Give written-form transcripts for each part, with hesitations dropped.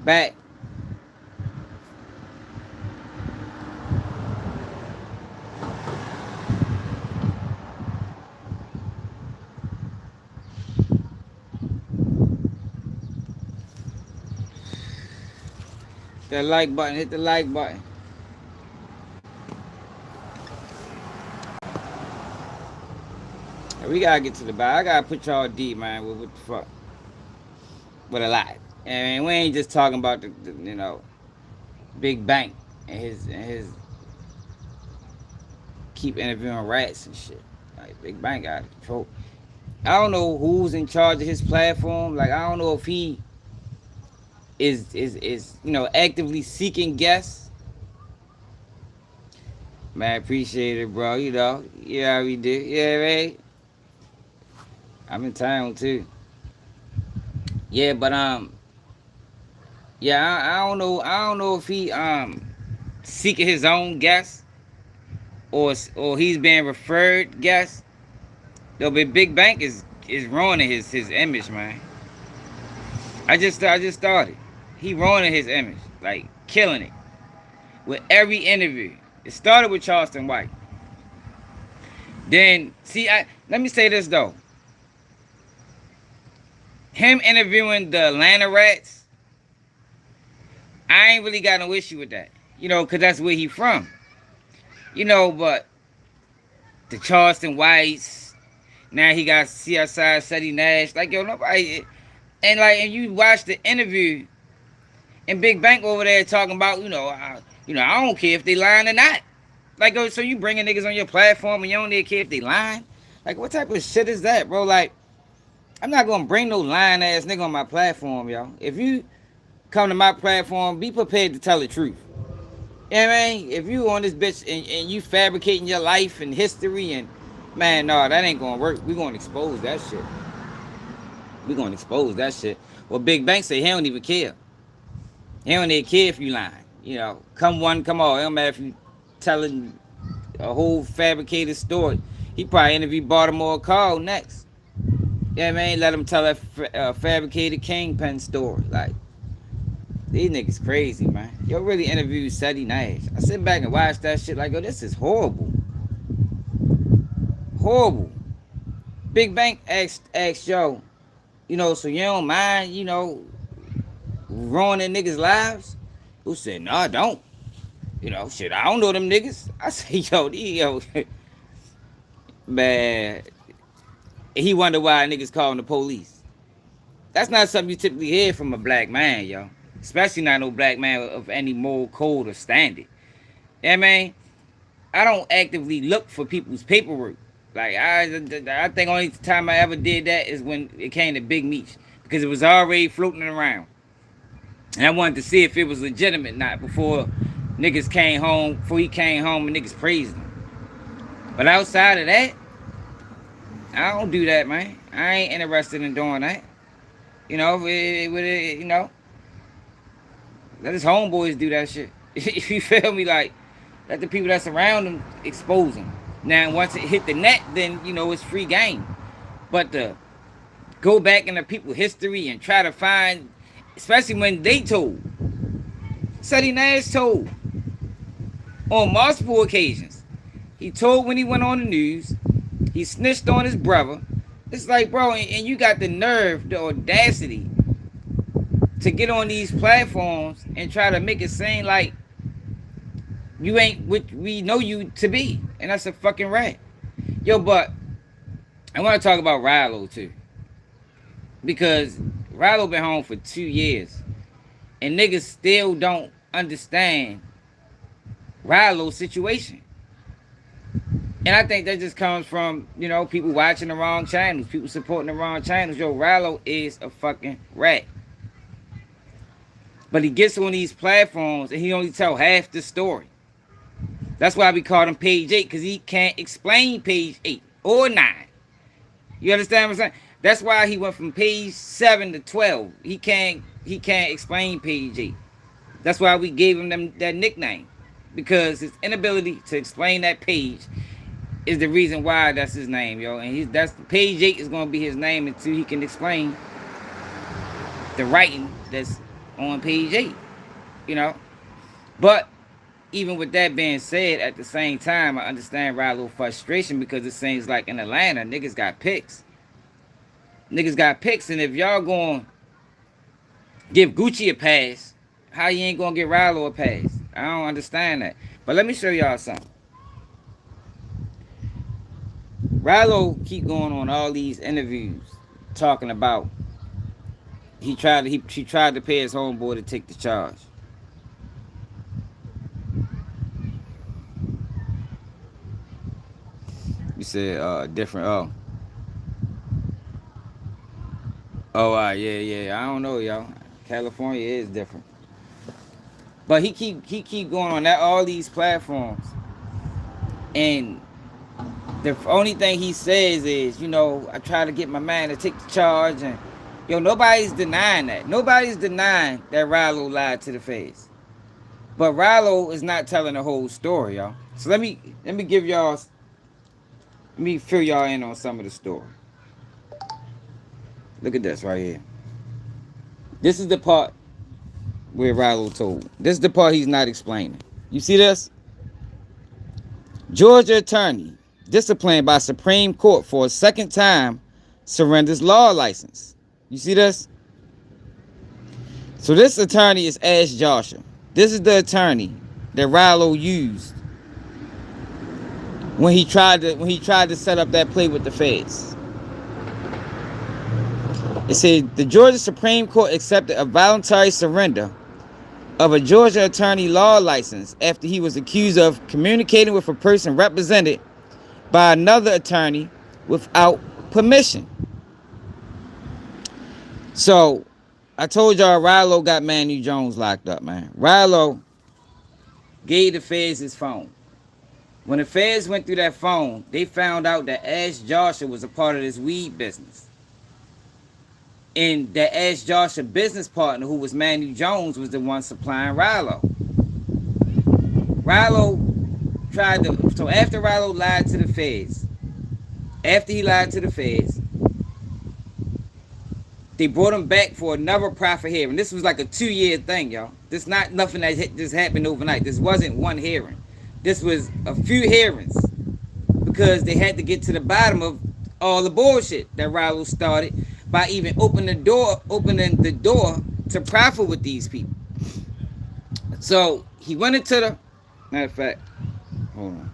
Back. That like button. Hit the like button. We gotta get to the bottom. I gotta put y'all deep, man. With what the fuck? With a lot. And we ain't just talking about the Big Bank and his keep interviewing rats and shit. Like Big Bank got control. I don't know who's in charge of his platform. Like I don't know if he is actively seeking guests. Man, appreciate it, bro. Yeah, we do. Yeah, right. I'm in town too. Yeah, but yeah, I don't know. I don't know if he seeking his own guests or he's being referred guests. Though, but Big Bank is ruining his image, man. I just started. He ruining his image, like killing it with every interview. It started with Charleston White. Then see, let me say this though. Him interviewing the Atlanta Rats, I ain't really got no issue with that. Cause that's where he from. But the Charleston Whites, now he got CSI Seti Nash. Like nobody, and you watch the interview, and Big Bank over there talking about I don't care if they lying or not. Like, so you bringing niggas on your platform and you don't even care if they lying? Like, what type of shit is that, bro? Like, I'm not gonna bring no lying ass nigga on my platform, yo. If you come to my platform, be prepared to tell the truth. You know what I mean? If you on this bitch and you fabricating your life and history and man, no, that ain't gonna work. We gonna expose that shit. We gonna expose that shit. Well, Big Bank say he don't even care. He don't even care if you lying. Come one, come all. It don't matter if you telling a whole fabricated story. He probably interview Baltimore Carl next. Yeah, I mean, let him tell that fabricated kingpin story. Like, these niggas crazy, man. Yo, really interviewed Seti Nash. I sit back and watch that shit like, yo, this is horrible. Horrible. Big Bank asked yo, so you don't mind, ruining niggas' lives? Who said, no, I don't. Shit, I don't know them niggas. I say, yo, man. He wonder why niggas calling the police. That's not something you typically hear from a black man, yo. Especially not no black man of any moral code or standard. You know what I mean? I don't actively look for people's paperwork. Like, I think only time I ever did that is when it came to Big Meech. Because it was already floating around. And I wanted to see if it was legitimate or not before he came home and niggas praised him. But outside of that, I don't do that, man. I ain't interested in doing that. Let his homeboys do that shit. You feel me? Like, let the people that surround him expose him. Now, once it hit the net, then, it's free game. But to go back into people's history and try to find, especially when they told, Seti Nash told, on multiple occasions. He told when he went on the news. He snitched on his brother. It's like, bro, and you got the nerve, the audacity to get on these platforms and try to make it seem like you ain't what we know you to be. And that's a fucking rat. Yo, but I want to talk about Rilo too. Because Rilo been home for 2 years. And niggas still don't understand Rilo's situation. And I think that just comes from, people watching the wrong channels, people supporting the wrong channels. Yo, Rilo is a fucking rat. But he gets on these platforms and he only tell half the story. That's why we call him Page 8, because he can't explain Page 8 or 9. You understand what I'm saying? That's why he went from Page 7 to 12. He can't explain Page 8. That's why we gave him that nickname. Because his inability to explain that page is the reason why that's his name, yo. And that's Page 8 is gonna be his name until he can explain the writing that's on page 8, you know. But even with that being said, at the same time, I understand Rallo frustration because it seems like in Atlanta, niggas got picks. Niggas got picks, and if y'all going to give Gucci a pass, how you ain't going to get Rallo a pass? I don't understand that. But let me show y'all something. Rallo keep going on all these interviews talking about he tried to pay his homeboy to take the charge. You said different. Yeah. I don't know, y'all. California is different. But he keep going on that all these platforms, and the only thing he says is, I try to get my man to take the charge, and nobody's denying that. Nobody's denying that Rallo lied to the face. But Rallo is not telling the whole story, y'all. So let me give y'all, let me fill y'all in on some of the story. Look at this right here. This is the part where Rallo told. This is the part he's not explaining. You see this? Georgia attorney disciplined by Supreme Court for a second time surrenders law license. You see this? So this attorney is Ash Joshua. This is the attorney that Rallo used when he tried to set up that play with the feds. It said the Georgia Supreme Court accepted a voluntary surrender of a Georgia attorney law license after he was accused of communicating with a person represented by another attorney without permission. So I told y'all Rallo got Manu Jones locked up, man. Rallo gave the feds his phone. When the feds went through that phone, they found out that Ash Joshua was a part of this weed business. And that Ash Joshua business partner, who was Manu Jones, was the one supplying Rallo. So after Rallo lied to the feds, they brought him back for another proffer hearing. This was like a 2-year thing, y'all. This not nothing that just happened overnight. This wasn't one hearing. This was a few hearings because they had to get to the bottom of all the bullshit that Rallo started by even opening the door to proffer with these people. So he went into the, matter of fact, hold on.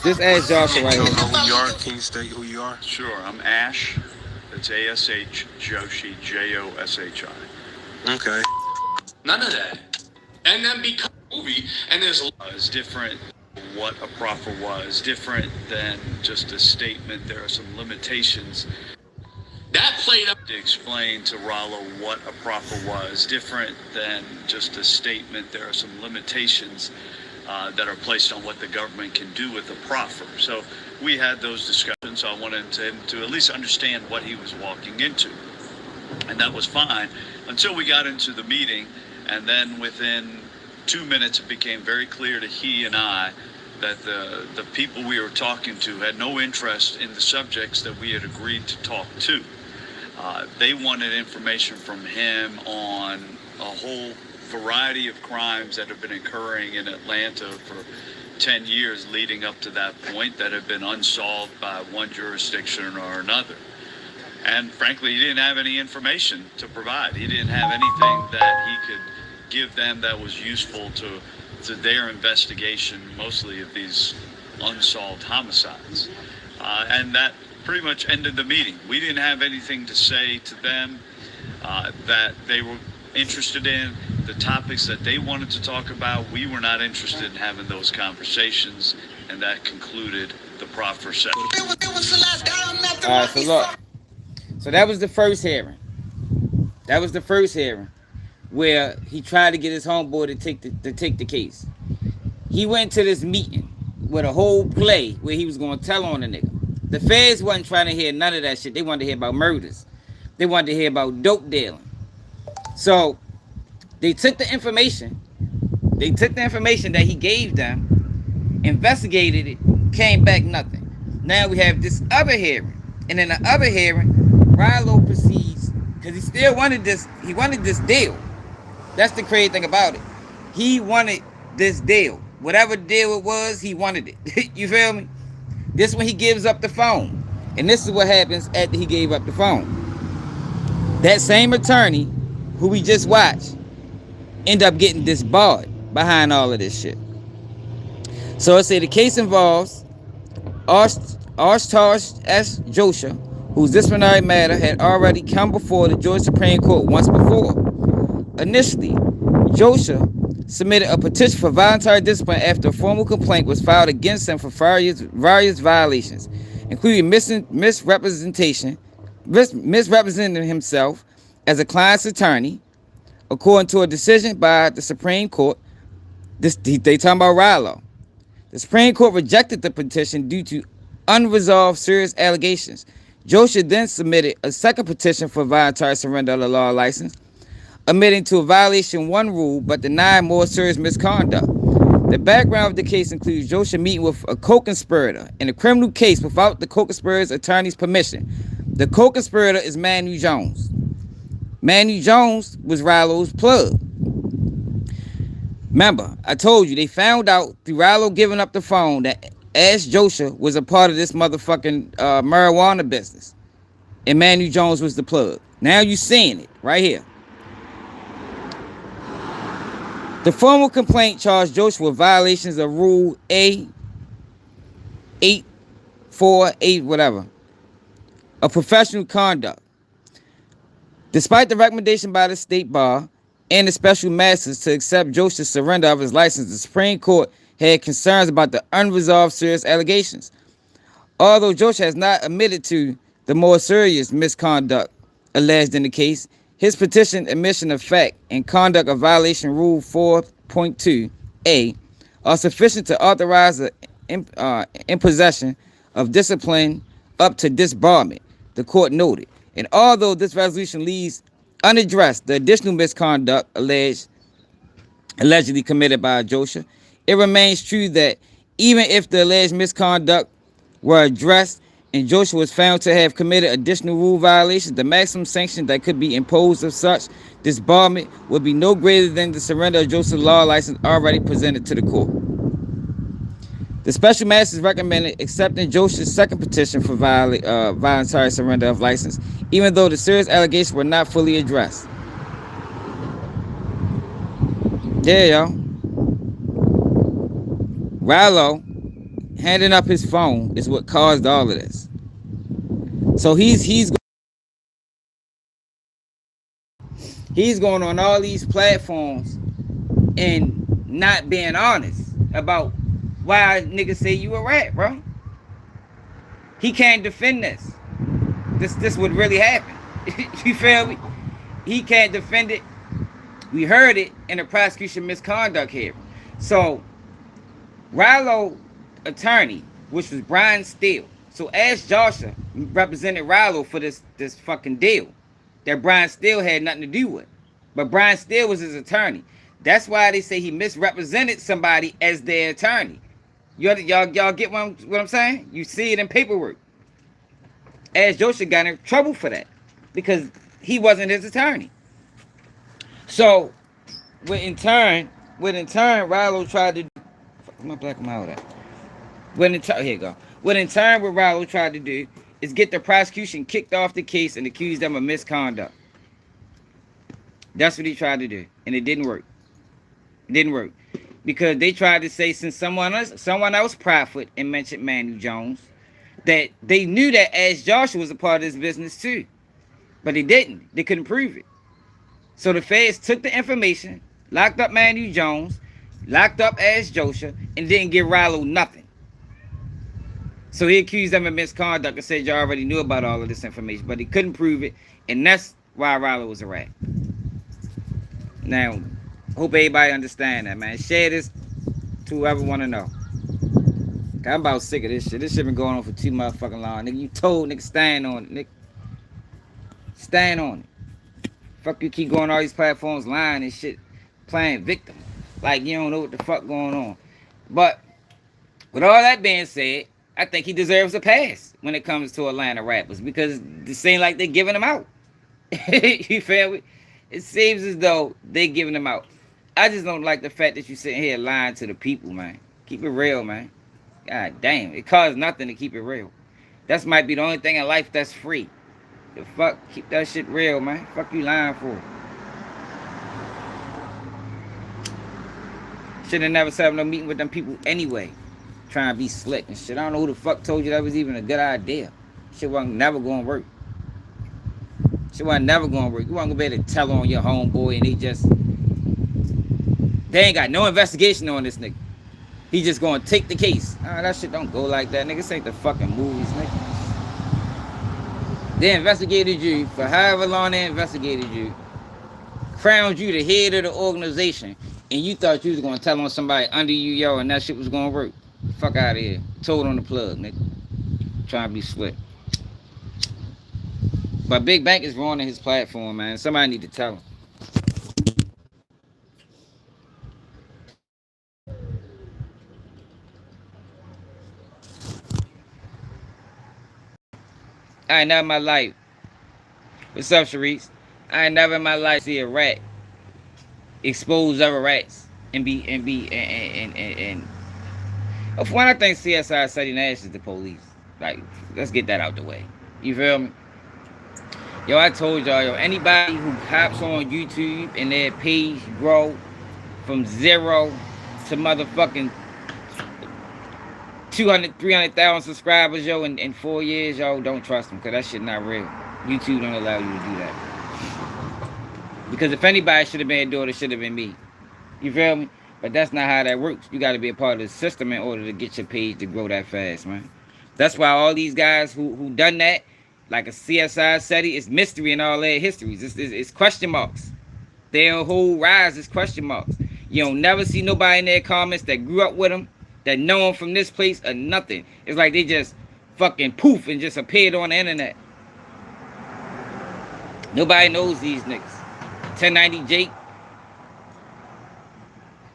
This Ash Joshua right here. I don't know who you are. Can you state who you are? Sure, I'm Ash. It's A-S-H, Joshi, J-O-S-H-I. Okay. None of that. And then become a movie, and there's It's different. What a proffer was different than just a statement. There are some limitations. that played up. To explain to Rallo what a proffer was different than just a statement. There are some limitations that are placed on what the government can do with a proffer. So we had those discussions. So I wanted him to at least understand what he was walking into. And that was fine until we got into the meeting. And then within 2 minutes, it became very clear to he and I that the people we were talking to had no interest in the subjects that we had agreed to talk to. They wanted information from him on a whole variety of crimes that have been occurring in Atlanta for 10 years leading up to that point that have been unsolved by one jurisdiction or another. And frankly, he didn't have any information to provide. He didn't have anything that he could give them that was useful to their investigation, mostly of these unsolved homicides. And that pretty much ended the meeting. We didn't have anything to say to them that they were interested in. The topics that they wanted to talk about, we were not interested in having those conversations, and that concluded the proffer session. All right, so look. So that was the first hearing. That was the first hearing where he tried to get his homeboy to take the case. He went to this meeting with a whole play where he was going to tell on the nigga. The feds wasn't trying to hear none of that shit. They wanted to hear about murders. They wanted to hear about dope dealing. So they took the information. They took the information that he gave them, investigated it, came back nothing. Now we have this other hearing. And in the other hearing, Rallo proceeds, because he still wanted this, he wanted this deal. That's the crazy thing about it. He wanted this deal. Whatever deal it was, he wanted it. You feel me? This when he gives up the phone. And this is what happens after he gave up the phone. That same attorney who we just watched end up getting disbarred behind all of this shit. So it say the case involves Arshtaj S. Joshua, whose disciplinary matter had already come before the Georgia Supreme Court once before. Initially, Joshua submitted a petition for voluntary discipline after a formal complaint was filed against him for various violations, including misrepresenting himself as a client's attorney, according to a decision by the Supreme Court. They talking about Rallo. The Supreme Court rejected the petition due to unresolved serious allegations. Joshua then submitted a second petition for voluntary surrender of the law license, admitting to a violation 1 rule but denying more serious misconduct. The background of the case includes Joshua meeting with a co-conspirator in a criminal case without the co-conspirator's attorney's permission. The co-conspirator is Manu Jones. Manu Jones was Rallo's plug. Remember, I told you they found out through Rallo giving up the phone that Ash Joshua was a part of this motherfucking marijuana business. And Manu Jones was the plug. Now you seeing it right here. The formal complaint charged Joshua with violations of Rule A848, whatever, of professional conduct. Despite the recommendation by the state bar and the special masters to accept Joshua's surrender of his license, the Supreme Court had concerns about the unresolved serious allegations. Although Joshua has not admitted to the more serious misconduct alleged in the case, his petition admission of fact and conduct of violation Rule 4.2a are sufficient to authorize the imposition of discipline up to disbarment, the court noted. And although this resolution leaves unaddressed the additional misconduct allegedly committed by Joshua, it remains true that even if the alleged misconduct were addressed and Joshua was found to have committed additional rule violations, the maximum sanction that could be imposed of such disbarment would be no greater than the surrender of Joshua's law license already presented to the court. The special masters recommended accepting Joshua's second petition for voluntary surrender of license, even though the serious allegations were not fully addressed. Yeah, yo. Rallo handing up his phone is what caused all of this. So he's going on all these platforms and not being honest about why niggas say you a rat, bro. He can't defend this. This would really happen. You feel me? He can't defend it. We heard it in the prosecution misconduct hearing. So Rallo attorney, which was Brian Steele. So Ash Joshua represented Rallo for this fucking deal that Brian Steele had nothing to do with. But Brian Steele was his attorney. That's why they say he misrepresented somebody as their attorney. Y'all get what I'm saying? You see it in paperwork. Ash Joshua got in trouble for that because he wasn't his attorney. So, what in turn, Rallo tried to do. Fuck my black mouth out. Here you go. What in turn, what Rallo tried to do is get the prosecution kicked off the case and accuse them of misconduct. That's what he tried to do, and it didn't work. It didn't work because they tried to say since someone else profit and mentioned Manu Jones, that they knew that Ash Joshua was a part of this business too, but they didn't. They couldn't prove it. So the feds took the information, locked up Manu Jones, locked up Ash Joshua, and didn't give Rallo nothing. So he accused them of misconduct and said you already knew about all of this information, but he couldn't prove it, and that's why Rallo was a rat. Now, hope everybody understand that, man. Share this to whoever want to know. I'm about sick of this shit. This shit been going on for too motherfucking long. Nigga, you told nigga stand on it, nigga. Stand on it. Fuck you keep going on all these platforms lying and shit, playing victim. Like you don't know what the fuck going on. But with all that being said, I think he deserves a pass when it comes to Atlanta rappers because it seems like they're giving him out. You feel me? It seems as though they're giving him out. I just don't like the fact that you sitting here lying to the people, man. Keep it real, man. God damn, it costs nothing to keep it real. That's might be the only thing in life that's free. The fuck, keep that shit real, man. Fuck you lying for. Should have never set up no meeting with them people anyway. Trying to be slick and shit. I don't know who the fuck told you that was even a good idea. Shit wasn't never gonna work. Shit wasn't never gonna work. You wasn't gonna be able to tell on your homeboy and they ain't got no investigation on this nigga. He just gonna take the case. That shit don't go like that, nigga. This ain't the fucking movies, nigga. They investigated you for however long they investigated you, crowned you the head of the organization, and you thought you was gonna tell on somebody under you, yo, and that shit was gonna work. Fuck out of here. Told on the plug, nigga. Trying to be slick. But Big Bank is ruining his platform, man. Somebody need to tell him. I ain't never in my life. What's up, Sharice? I ain't never in my life see a rat expose other rats and for one, I think CSI City Nash is the police. Like, let's get that out the way. You feel me? Yo, I told y'all, yo, anybody who hops on YouTube and their page grow from 0 to motherfucking 200, 300,000 subscribers, yo, in 4 years, yo, don't trust them, because that shit not real. YouTube don't allow you to do that. Because if anybody should have been doing it, it should have been me. You feel me? But that's not how that works. You got to be a part of the system in order to get your page to grow that fast, man. That's why all these guys who done that, like a CSI SETI, it's mystery in all their histories. It's question marks. Their whole rise is question marks. You don't never see nobody in their comments that grew up with them, that know them from this place or nothing. It's like they just fucking poof and just appeared on the internet. Nobody knows these niggas. 1090 Jake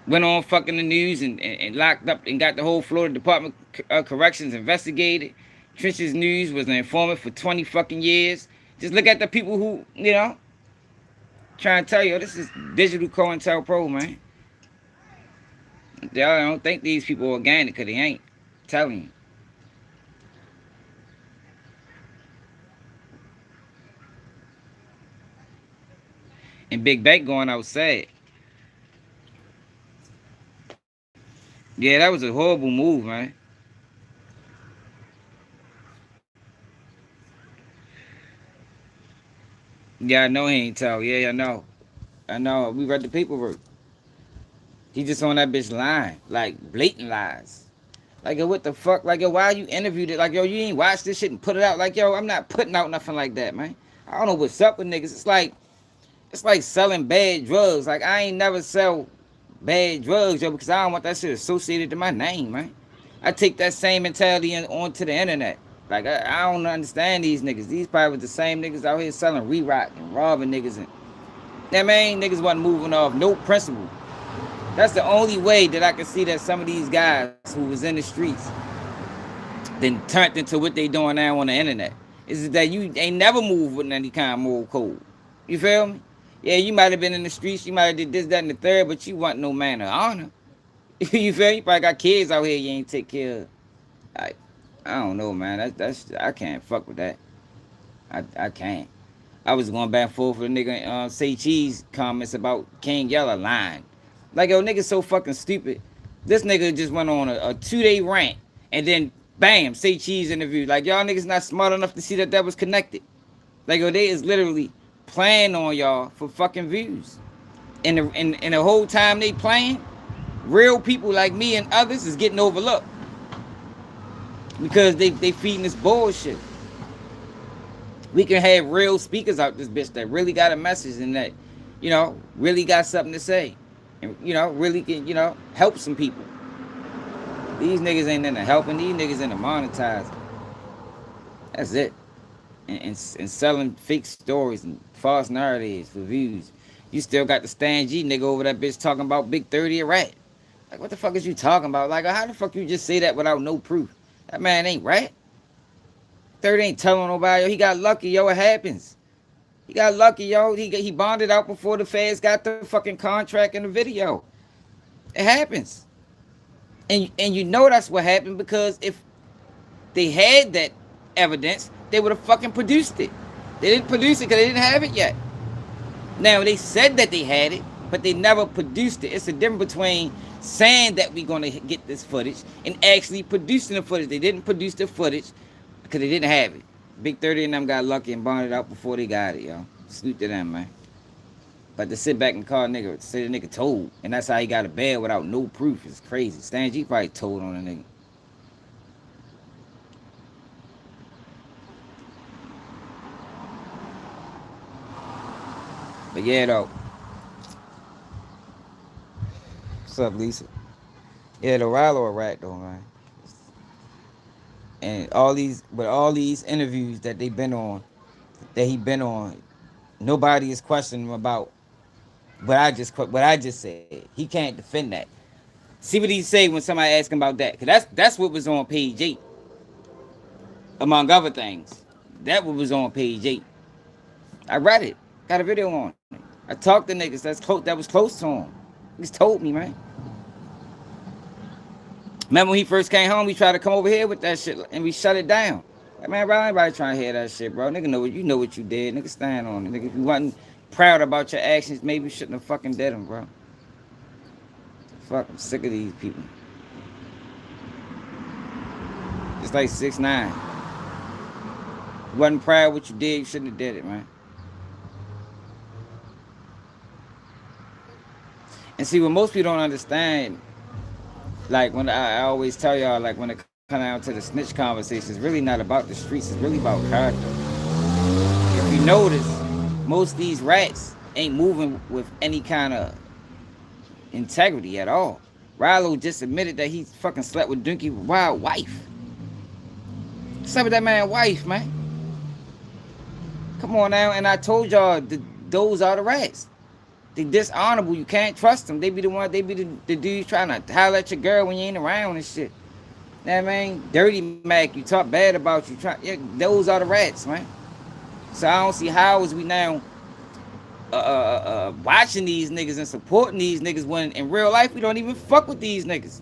went on fucking the news and locked up and got the whole Florida Department of Corrections investigated. Trench's News was an informant for 20 fucking years. Just look at the people who, you know, trying to tell you, this is digital COINTELPRO, man. Y'all don't think these people are organic, because they ain't. I'm telling you. And Big Bank going outside. Yeah, that was a horrible move, man. Yeah, I know he ain't tell. Yeah, I know. I know. We read the paperwork. He just on that bitch lying. Like, blatant lies. Like, yo, what the fuck? Like, yo, why you interviewed it? Like, yo, you ain't watched this shit and put it out. Like, yo, I'm not putting out nothing like that, man. I don't know what's up with niggas. It's like selling bad drugs. Like, I ain't never sell bad drugs, yo, because I don't want that shit associated to my name, man. I take that same mentality onto the internet. Like, I don't understand these niggas. These probably was the same niggas out here selling re-rock and robbing niggas. And that man, niggas wasn't moving off no principle. That's the only way that I can see that some of these guys who was in the streets then turned into what they doing now on the internet. Is that you ain't never moved with any kind of moral code. You feel me? Yeah, you might have been in the streets, you might have did this, that, and the third, but you want no man of honor. You feel me? You probably got kids out here you ain't take care of. I don't know, man. That's I can't fuck with that. I can't. I was going back and forth with a nigga Say Cheese comments about King Yella lying. Like, yo, nigga so fucking stupid. This nigga just went on a 2-day rant and then bam, Say Cheese interview. Like, y'all niggas not smart enough to see that was connected. Like, yo, they is literally playing on y'all for fucking views. And the whole time they playing, real people like me and others is getting overlooked. Because they feeding this bullshit. We can have real speakers out this bitch that really got a message and that, you know, really got something to say. And, you know, really can, you know, help some people. These niggas ain't into helping. These niggas into monetizing. That's it. And selling fake stories and false narratives for views. You still got the Stan G nigga over that bitch talking about Big 30 a rat. Like, what the fuck is you talking about? Like, how the fuck you just say that without no proof? That man ain't right. 30 ain't telling nobody. Yo, he got lucky, yo. It happens. He got lucky, yo. He bonded out before the feds got the fucking contract in the video. It happens. And you know that's what happened because if they had that evidence, they would have fucking produced it. They didn't produce it because they didn't have it yet. Now, they said that they had it, but they never produced it. It's a difference between saying that we're going to get this footage and actually producing the footage. They didn't produce the footage because they didn't have it. Big 30 and them got lucky and bonded out before they got it, yo. Salute to them, man. But to sit back and call a nigga, say the nigga told, and that's how he got a bail without no proof is crazy. Stan G probably told on a nigga. But yeah, though. What's up, Lisa? Yeah, the Rallo a rat, though, man. And all these interviews that he been on, nobody is questioning him about what I just said. He can't defend that. See what he say when somebody asks him about that, cause that's what was on page 8, among other things. That what was on page 8. I read it, got a video on it. I talked to niggas that was close to him. He's told me, man. Remember when he first came home, he tried to come over here with that shit, and we shut it down. Like, man, bro, anybody trying to hear that shit, bro? Nigga know what you did. Nigga, stand on it. Nigga, if you wasn't proud about your actions, maybe you shouldn't have fucking did them, bro. Fuck, I'm sick of these people. It's like 6ix9ine. You wasn't proud of what you did, you shouldn't have did it, man. And see, what most people don't understand, like when I always tell y'all, like when it comes down to the snitch conversation, it's really not about the streets, it's really about character. If you notice, most of these rats ain't moving with any kind of integrity at all. Rallo just admitted that he fucking slept with Dinky Wild wife. Slept with that man's wife, man. Come on now, and I told y'all those are the rats. They dishonorable. You can't trust them. They be the dudes trying to holler at your girl when you ain't around and shit. You know what I mean? Dirty Mac, you talk bad about you. Yeah, those are the rats, man. So I don't see how is we now watching these niggas and supporting these niggas when in real life we don't even fuck with these niggas.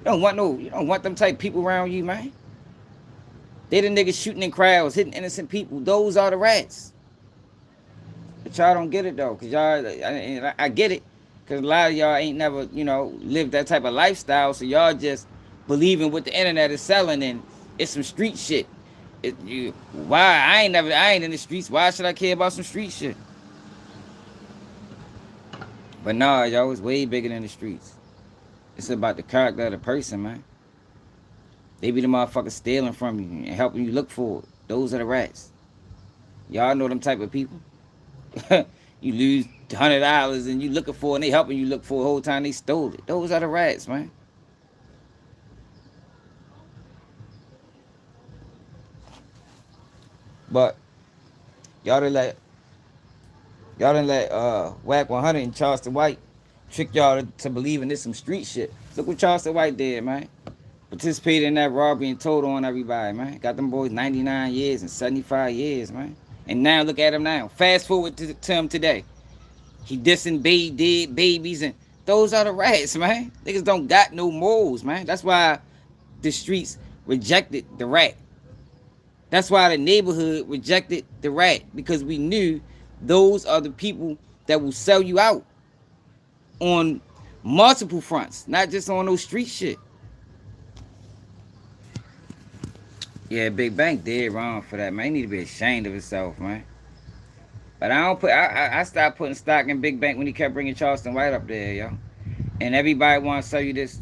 You don't want them type people around you, man. They the niggas shooting in crowds, hitting innocent people. Those are the rats. But y'all don't get it though, cause I get it, cause a lot of y'all ain't never, lived that type of lifestyle, so y'all just believing what the internet is selling, and it's some street shit. Why I ain't in the streets? Why should I care about some street shit? But nah, y'all, it's way bigger than the streets. It's about the character of the person, man. They be the motherfuckers stealing from you and helping you look for it. Those are the rats. Y'all know them type of people. You lose $100 and you looking for it, and they helping you look for it the whole time they stole it. Those are the rats, man. But y'all didn't let Whack 100 and Charleston White trick y'all to believing this some street shit. Look what Charleston White did, man. Participated in that robbery and told on everybody, man. Got them boys 99 years and 75 years, man. And now look at him now. Fast forward to him today. He dissing dead babies, and those are the rats, man. Niggas don't got no morals, man. That's why the streets rejected the rat. That's why the neighborhood rejected the rat, because we knew those are the people that will sell you out on multiple fronts, not just on those street shit. Yeah, Big Bank dead wrong for that, man. He need to be ashamed of himself, man. But I stopped putting stock in Big Bank when he kept bringing Charleston White up there, yo. And everybody want to sell you this,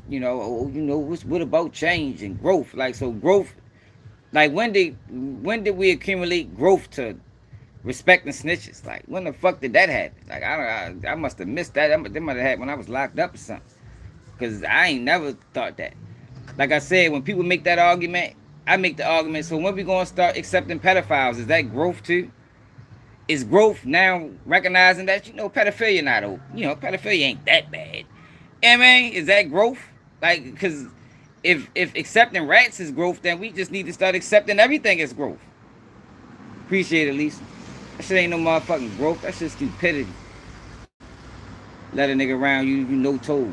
what about change and growth? Like, so growth, like when did we accumulate growth to respecting snitches? Like, when the fuck did that happen? Like, I must have missed that. That might have happened when I was locked up or something. Because I ain't never thought that. Like I said, when people make that argument, I make the argument, so when we going to start accepting pedophiles, is that growth too? Is growth now recognizing that, pedophilia pedophilia ain't that bad? You know what I mean? Is that growth? Like, because if accepting rats is growth, then we just need to start accepting everything as growth. Appreciate it, Lisa. That shit ain't no motherfucking growth. That's just stupidity. Let a nigga around you, you know, told.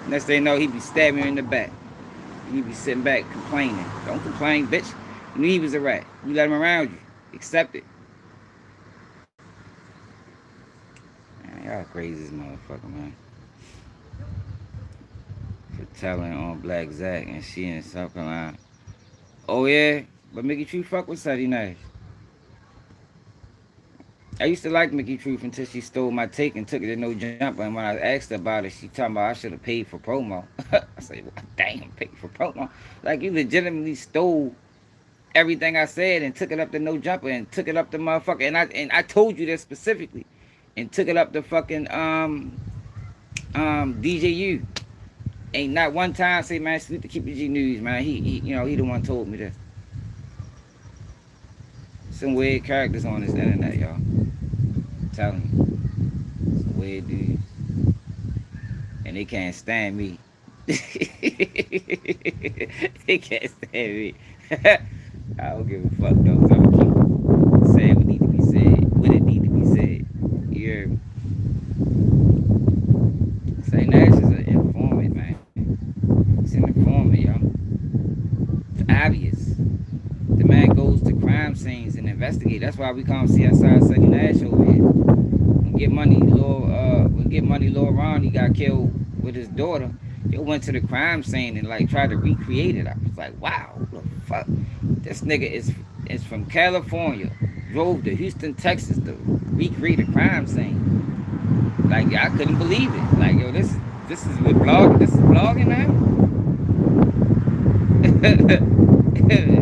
Next thing you know, he be stabbing you in the back. You be sitting back complaining. Don't complain, bitch. You knew he was a rat. You let him around you. Accept it. Man, y'all crazy as motherfucker, man. For telling on Black Zach and she in South Carolina. Oh yeah? But Mickey True fuck with Suddy Nash. I used to like Mickey Truth until she stole my take and took it to No Jumper. And when I asked her about it, she talking about I should have paid for promo. I said, well, damn, paid for promo. Like, you legitimately stole everything I said and took it up to No Jumper and took it up to motherfucker. And I told you that specifically. And took it up to fucking DJU. Ain't not one time say, man, sleep to keep the G News, man. He the one told me this. Some weird characters on this internet, y'all. I'm telling you. Some weird dudes. And they can't stand me. They can't stand me. I don't give a fuck though, because I'm gonna keep saying what need to be said. What it need to be said. You hear me? Say Nash is an informant, man. He's an informant, y'all. It's obvious. The man goes to crime scenes and investigate. That's why we call him CSI Sunny Nash over here. When Get Money Lil Ron, he got killed with his daughter. He went to the crime scene and like tried to recreate it. I was like, wow, what the fuck? This nigga is from California, drove to Houston, Texas to recreate a crime scene. Like, I couldn't believe it. Like, yo, this is what blogging. This is blogging now.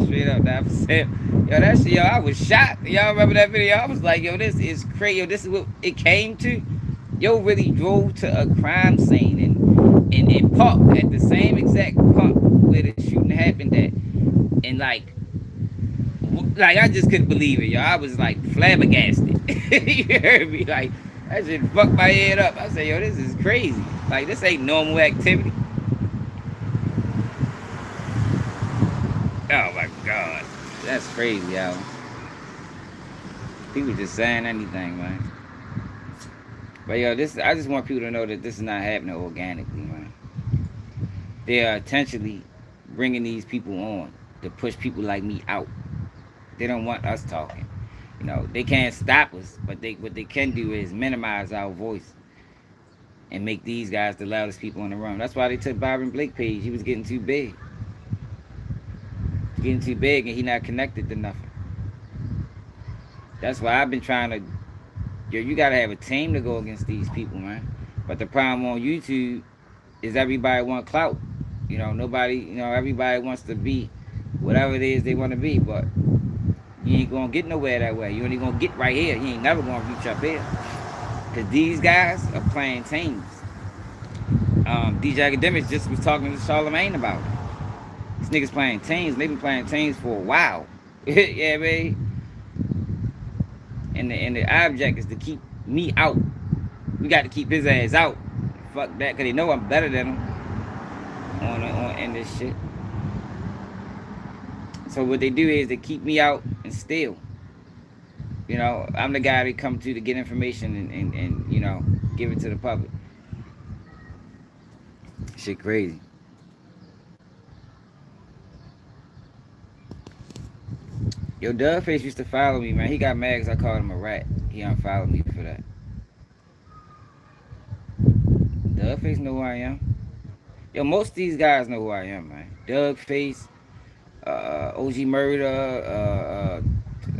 Straight up, 9%. Yo, that shit, yo, I was shocked. Y'all remember that video? I was like, yo, this is crazy. Yo, this is what it came to. Yo, really drove to a crime scene and parked at the same exact pump where the shooting happened at. And like I just couldn't believe it, yo. I was like flabbergasted. You heard me? Like, that shit fucked my head up. I said, yo, this is crazy. Like, this ain't normal activity. Oh my God. That's crazy, yo. People just saying anything, man. But yo, I just want people to know that this is not happening organically, man. They are intentionally bringing these people on to push people like me out. They don't want us talking. You know, they can't stop us, but what they can do is minimize our voice and make these guys the loudest people in the room. That's why they took Byron Blake page. He was getting too big. Getting too big and he not connected to nothing. That's why I've been trying to, yo, you gotta have a team to go against these people, man. But the problem on YouTube is everybody want clout. You know, everybody wants to be whatever it is they want to be, but you ain't gonna get nowhere that way. You only gonna get right here. You ain't never gonna reach up here. Cause these guys are playing teams. DJ Academics just was talking to Charlamagne about it. These niggas playing teams. They've been playing teams for a while. Yeah, man. And the object is to keep me out. We got to keep his ass out. Fuck that, cause they know I'm better than him in this shit. So what they do is they keep me out and steal. You know, I'm the guy they come to get information and you know, give it to the public. Shit crazy. Yo, Dubface used to follow me, man. He got mad because I called him a rat. He unfollowed me for that. Dubface know who I am. Yo, most of these guys know who I am, man. Dubface, OG Murder,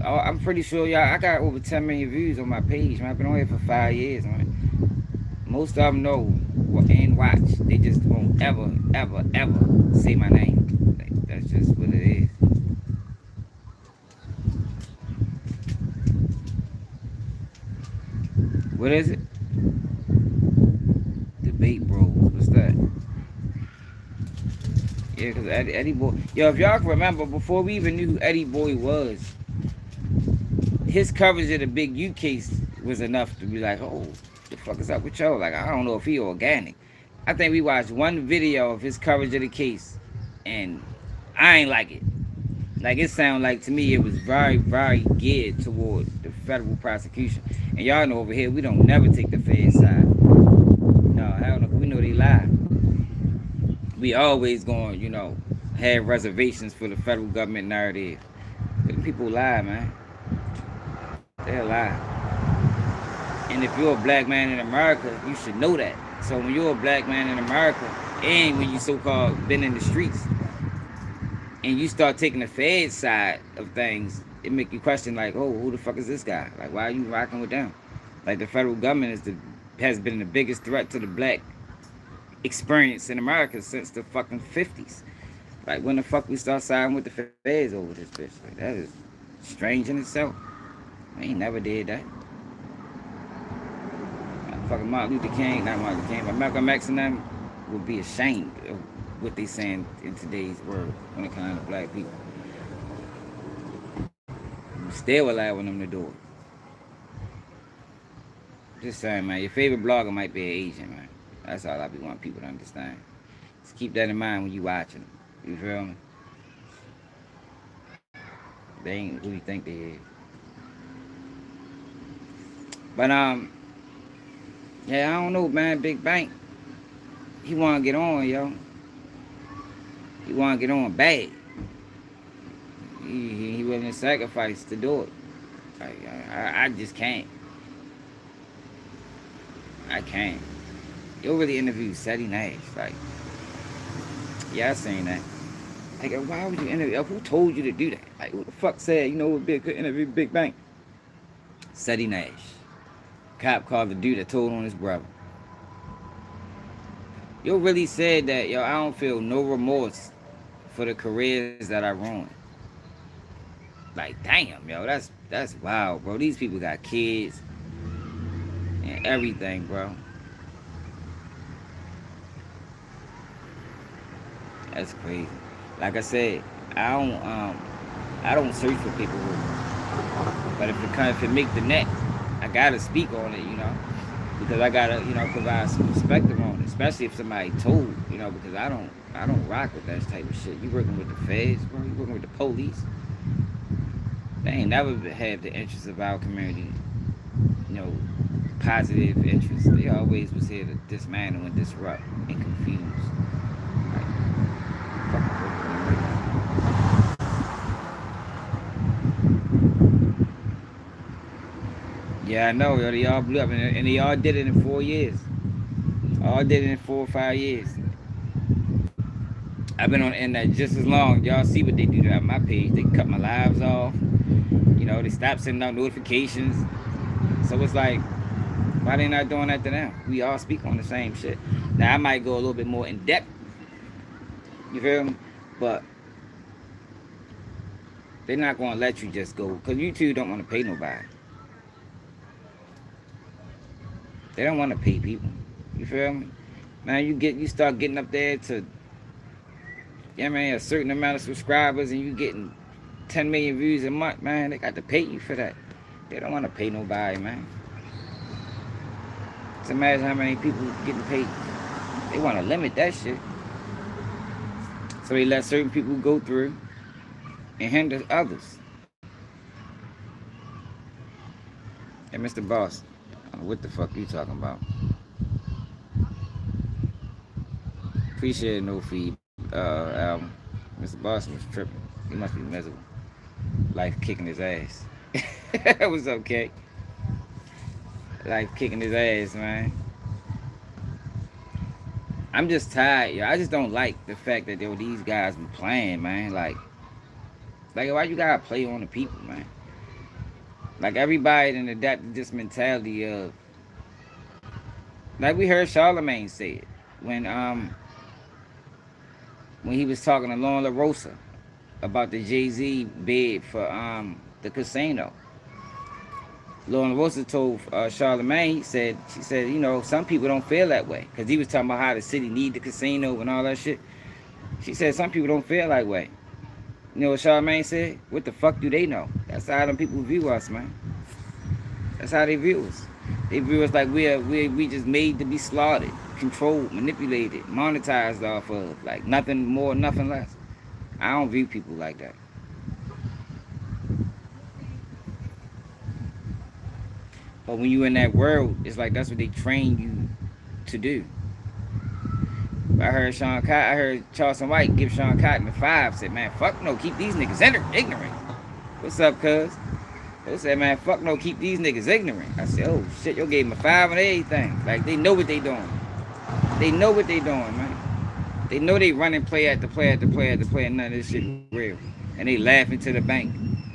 I'm pretty sure y'all, I got over 10 million views on my page, man. I've been on here for 5 years, man. Most of them know and watch. They just won't ever, ever, ever say my name. Like, that's just what it is. What is it? Debate Bros. What's that? Yeah, because Eddie Boy. Yo, if y'all can remember, before we even knew who Eddie Boy was, his coverage of the Big U case was enough to be like, oh, the fuck is up with y'all? Like, I don't know if he organic. I think we watched one video of his coverage of the case, and I ain't like it. Like it sounded like to me it was very, very geared toward the federal prosecution. And y'all know over here we don't never take the Fed side. No, hell no, we know they lie. We always going, have reservations for the federal government narrative. But people lie, man. They lie. And if you're a black man in America, you should know that. So when you're a black man in America, and when you so-called been in the streets, and you start taking the Fed side of things, it make you question like, oh, who the fuck is this guy? Like, why are you rocking with them? Like the federal government has been the biggest threat to the black experience in America since the fucking 50s. Like when the fuck we start siding with the Feds over this bitch? Like that is strange in itself. I ain't never did that. Fucking Martin Luther King, not Martin Luther King, but Malcolm X and them would be ashamed of what they saying in today's world when it comes to black people. You still allowing them to do it. Just saying, man, your favorite blogger might be an Asian, man. That's all I be wanting people to understand. Just keep that in mind when you watching them. You feel me? They ain't who you think they is. But yeah, I don't know, man. Big Bank, he want to get on, yo. He want to get on bad. He willing to sacrifice to do it. I just can't. I can't. You really interviewed Seti Nash. Like, yeah, I seen that. Like, why would you interview? Who told you to do that? Like, who the fuck said, it would be a good interview, Big Bank? Seti Nash. Cop called the dude that told on his brother. Yo really said that, I don't feel no remorse for the careers that I ruined. Like, damn, that's wild, bro. These people got kids and everything, bro. That's crazy. Like I said, I don't search for people, but if it make the net, I gotta speak on it, because I gotta, provide some perspective on it, especially if somebody told, because I don't rock with that type of shit. You working with the feds, bro? You working with the police? They ain't never had the interests of our community, positive interests. They always was here to dismantle and disrupt and confuse. Like, yeah, I know, they all blew up, and they all did it in 4 years. All did it in 4 or 5 years. I've been on the internet just as long. Y'all see what they do to my page. They cut my lives off. They stopped sending out notifications. So it's like, why they not doing that to them? We all speak on the same shit. Now, I might go a little bit more in depth. You feel me? But they're not going to let you just go. Because YouTube don't want to pay nobody. They don't want to pay people. You feel me? Man, you start getting up there to, a certain amount of subscribers, and you getting 10 million views a month, man. They got to pay you for that. They don't want to pay nobody, man. Just imagine how many people getting paid. They want to limit that shit. So they let certain people go through and hinder others. Hey, Mr. Boss, what the fuck you talking about? Appreciate no feed album. Mr. Boss was tripping. He must be miserable. Life kicking his ass. It was okay. Life kicking his ass, man. I'm just tired, yo. I just don't like the fact that these guys be playing, man. Like why you gotta play on the people, man? Like everybody done adapted this mentality of, like we heard Charlemagne say it when he was talking to Lauren LaRosa about the Jay-Z bid for the casino. Lauren LaRosa told Charlemagne, she said, some people don't feel that way. Because he was talking about how the city need the casino and all that shit. She said, some people don't feel that way. You know what Charlemagne said? What the fuck do they know? That's how them people view us, man. That's how they view us. They view us like we just made to be slaughtered, controlled, manipulated, monetized off of. Like nothing more, nothing less. I don't view people like that. But when you in that world, it's like that's what they train you to do. I heard Charleston White give Sean Cotton a 5. Said, man, fuck no, keep these niggas ignorant. What's up, cuz? They said, man, fuck no, keep these niggas ignorant. I said, oh shit, you gave them a 5 on everything. Like they know what they doing. They know what they doing, man. They know they running play after play after play after play, and none of this shit real. And they laughing to the bank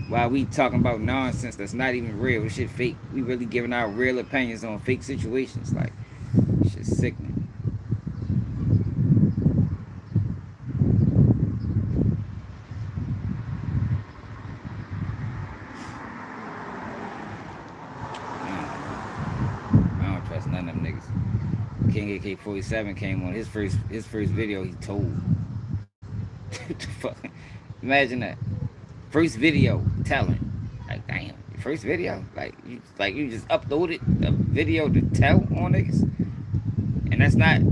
while we talking about nonsense that's not even real. This shit fake. We really giving out real opinions on fake situations. Like, shit's sickening. I don't trust none of them niggas. King AK-47 came on his first video. He told, imagine that first video telling, like damn, your first video, like you just uploaded a video to tell on niggas, and that's not,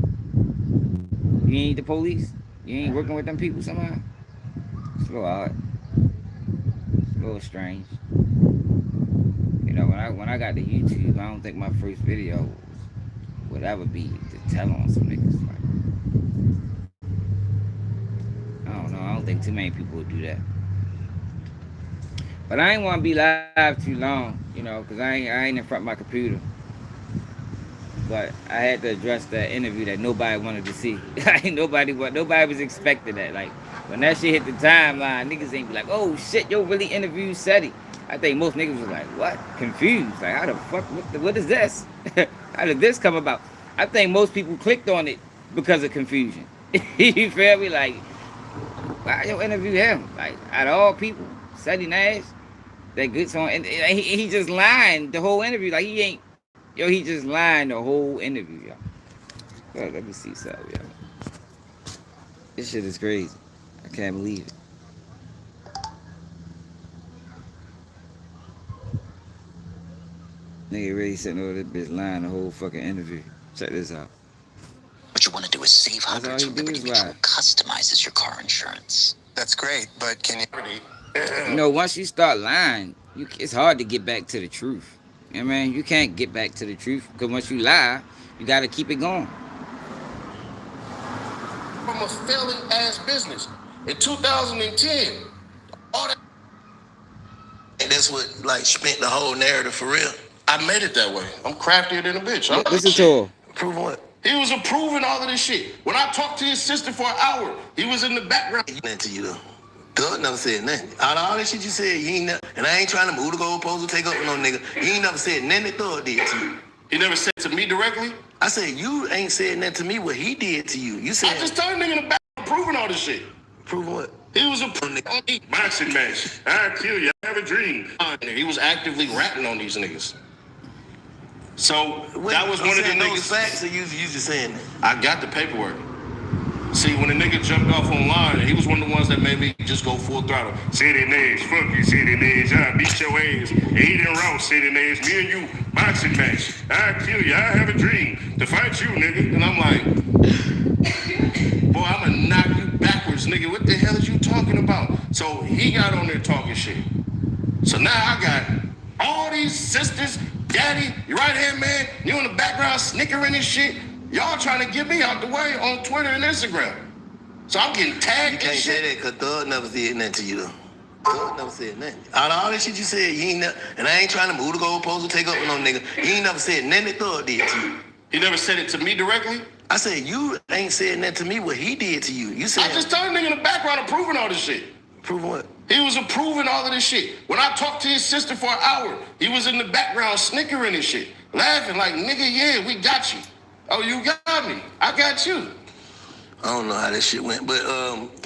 you ain't the police, you ain't working with them people somehow. It's a little odd, it's a little strange. You know, when I got to YouTube, I don't think my first video would ever be to tell on some niggas. Like, I don't know. I don't think too many people would do that. But I ain't want to be live too long, you know, because I ain't in front of my computer. But I had to address that interview that nobody wanted to see. nobody was expecting that. Like, when that shit hit the timeline, niggas ain't be like, oh shit, yo really interviewed Seti. I think most niggas was like, what? Confused. Like, how the fuck, what is this? How did this come about? I think most people clicked on it because of confusion. You feel me? Like, why you interview him? Like, out of all people, Seti Nash, that good song, and he just lying the whole interview. Like, he ain't, yo, he just lying the whole interview, yo. Well, let me see something, yo. This shit is crazy. I can't believe it. Nigga really sitting over this bitch lying the whole fucking interview. Check this out. What you want to do is save hundreds from Liberty Mutual customizes your car insurance. That's great, but can you... You know, once you start lying, it's hard to get back to the truth. You know what I mean? You can't get back to the truth because once you lie, you got to keep it going. From a failing ass business. In 2010, all that... And that's what, like, spent the whole narrative for real. I made it that way. I'm craftier than a bitch. Listen to her. Prove what? He was approving all of this shit. When I talked to his sister for an hour, he was in the background. Nothing to you, though. Thug never said nothing. Out of all that shit you said, you ain't never... And I ain't trying to move the goalpost or take up with no nigga. You ain't never said nothing that Thug did to you. He never said to me directly? I said, you ain't said nothing to me what he did to you. You said... I just told a nigga in the back approving all this shit. Prove what? He was approving boxing match. I kill you. I have a dream. He was actively ratting on these niggas. So that was one of the niggas. Facts, or you just saying that? I got the paperwork. See, when the nigga jumped off online, he was one of the ones that made me just go full throttle. City Nays, fuck you, City Nays. I beat your ass. Aiden Rouse, City Nays. Me and you, boxing match. I kill you. I have a dream to fight you, nigga. And I'm like, boy, I'm gonna knock you backwards, nigga. What the hell is you talking about? So he got on there talking shit. So now I got all these sisters, daddy, your right hand man, you in the background snickering and shit. Y'all trying to get me out the way on Twitter and Instagram. So I'm getting tagged. You can't say that because Thug never said nothing to you, though. Thug never said nothing. Out of all that shit you said, you ain't never... And I ain't trying to move the goalpost or take up with no nigga. You ain't never said nothing that Thug did to you. He never said it to me directly? I said, you ain't said nothing to me what he did to you. You said... I just told a nigga in the background approving all this shit. Prove what? He was approving all of this shit. When I talked to his sister for an hour, he was in the background snickering and shit. Laughing like, nigga, yeah, we got you. Oh, you got me. I got you. I don't know how that shit went, but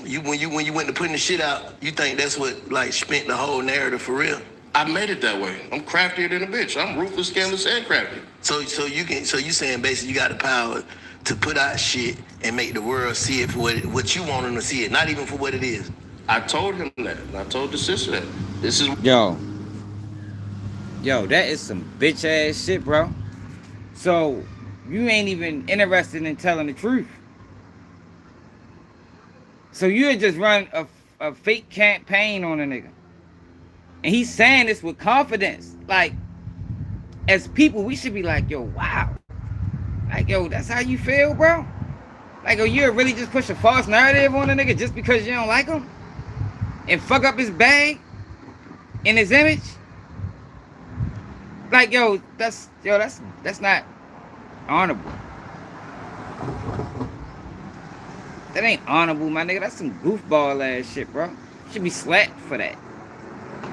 when you went to putting the shit out, you think that's what like spent the whole narrative for real? I made it that way. I'm craftier than a bitch. I'm ruthless, scandalous, and crafty. So you saying basically you got the power to put out shit and make the world see it for what you want them to see it, not even for what it is. I told him that. And I told the sister that. This is Yo, that is some bitch ass shit, bro. So You ain't even interested in telling the truth. So you had just run a fake campaign on a nigga. And he's saying this with confidence. Like, as people, we should be like, yo, wow. Like, yo, that's how you feel, bro? Like, oh, you really just push a false narrative on a nigga just because you don't like him? And fuck up his bag and his image? Like, yo, that's not honorable. That ain't honorable, my nigga. That's some goofball ass shit, bro. Should be slapped for that.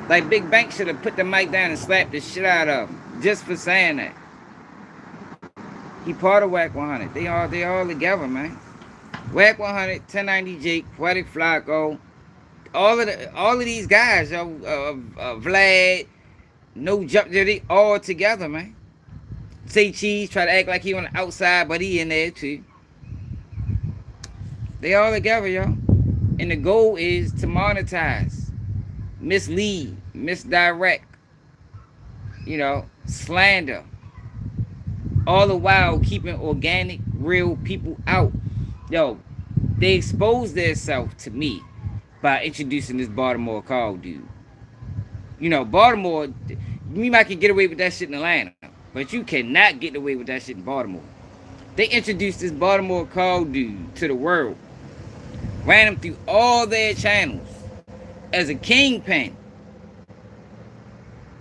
Like, Big Bank should have put the mic down and slapped the shit out of him just for saying that. He part of Whack 100. They all together, man. Whack 100, 1090 Jake, Poetic Flacco, all of these guys, yo, Vlad, No Jump, they all together, man. Say Cheese, try to act like he on the outside, but he in there too. They all together, yo. And the goal is to monetize, mislead, misdirect, you know, slander. All the while keeping organic, real people out. Yo, they exposed themselves to me by introducing this Baltimore call dude. You know, Baltimore, you might can get away with that shit in Atlanta, but you cannot get away with that shit in Baltimore. They introduced this Baltimore call dude to the world. Ran him through all their channels as a kingpin.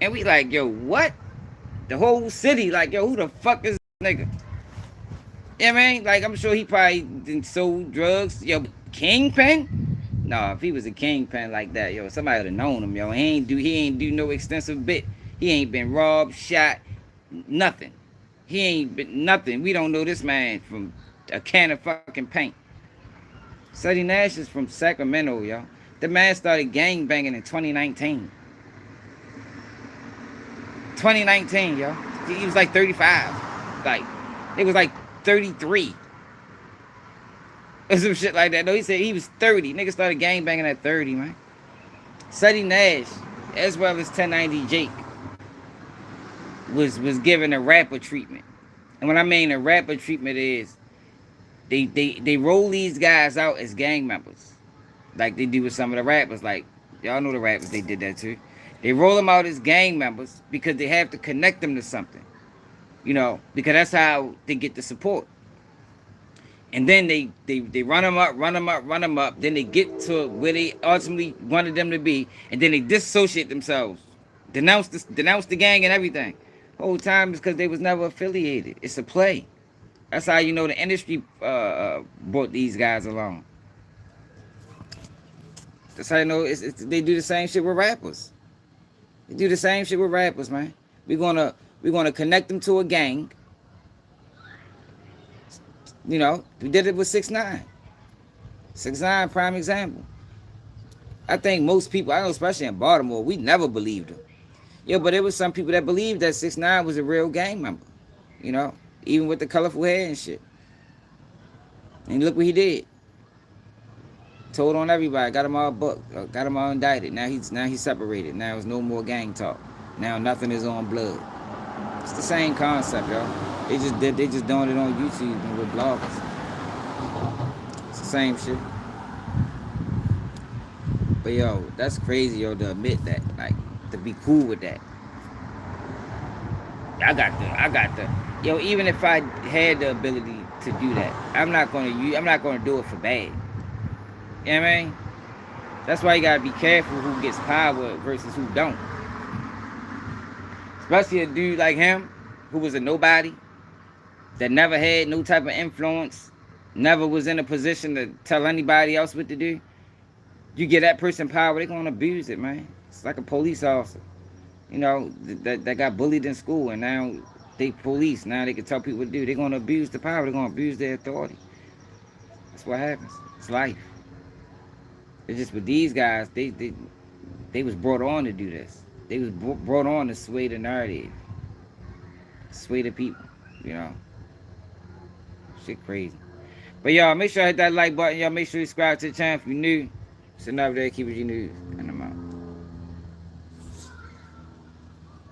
And we like, yo, what? The whole city, like, yo, who the fuck is this nigga? Yeah, man, like, I'm sure he probably sold drugs. Yo, kingpin? Nah, if he was a kingpin like that, yo, somebody would have known him, yo. He ain't do no extensive bit. He ain't been robbed, shot, nothing. He ain't been nothing. We don't know this man from a can of fucking paint. Sonny Nash is from Sacramento, yo. The man started gang banging in 2019. 2019, yo. He was like 35. Like, it was like 33. Or some shit like that. No, he said he was 30. Nigga started gang banging at 30, man. Sonny Nash, as well as 1090 Jake, was given a rapper treatment. And what I mean a rapper treatment is they roll these guys out as gang members. Like they do with some of the rappers. Like, y'all know the rappers, they did that too. They roll them out as gang members because they have to connect them to something. You know, because that's how they get the support. And then they run them up. Then they get to where they ultimately wanted them to be. And then they dissociate themselves. Denounce the gang and everything. Whole time is because they was never affiliated. It's a play. That's how you know the industry brought these guys along. That's how you know they do the same shit with rappers. They do the same shit with rappers, man. We're gonna connect them to a gang. You know, we did it with 6ix9ine. 6ix9ine, prime example. I think most people, I know especially in Baltimore, we never believed him. Yeah, but there was some people that believed that 6ix9ine was a real gang member. You know, even with the colorful hair and shit. And look what he did. Told on everybody, got him all booked, got him all indicted. Now he's separated. Now there's no more gang talk. Now nothing is on blood. It's the same concept, y'all. They just doing it on YouTube and with bloggers. It's the same shit. But yo, that's crazy, yo, to admit that. Like, to be cool with that. I got the yo, even if I had the ability to do that, I'm not gonna do it for bad. You know what I mean? That's why you gotta be careful who gets power versus who don't. Especially a dude like him, who was a nobody, that never had no type of influence, never was in a position to tell anybody else what to do. You get that person power, they're gonna abuse it, man. It's like a police officer, you know, that got bullied in school, and now they police. Now they can tell people what to do. They're gonna abuse the power. They're gonna abuse their authority. That's what happens. It's life. It's just with these guys, they was brought on to do this. They was brought on to sway the narrative, sway the people, you know. Shit crazy. But y'all, make sure you hit that like button. Y'all make sure you subscribe to the channel if you're new. It's another day. Keep it your news.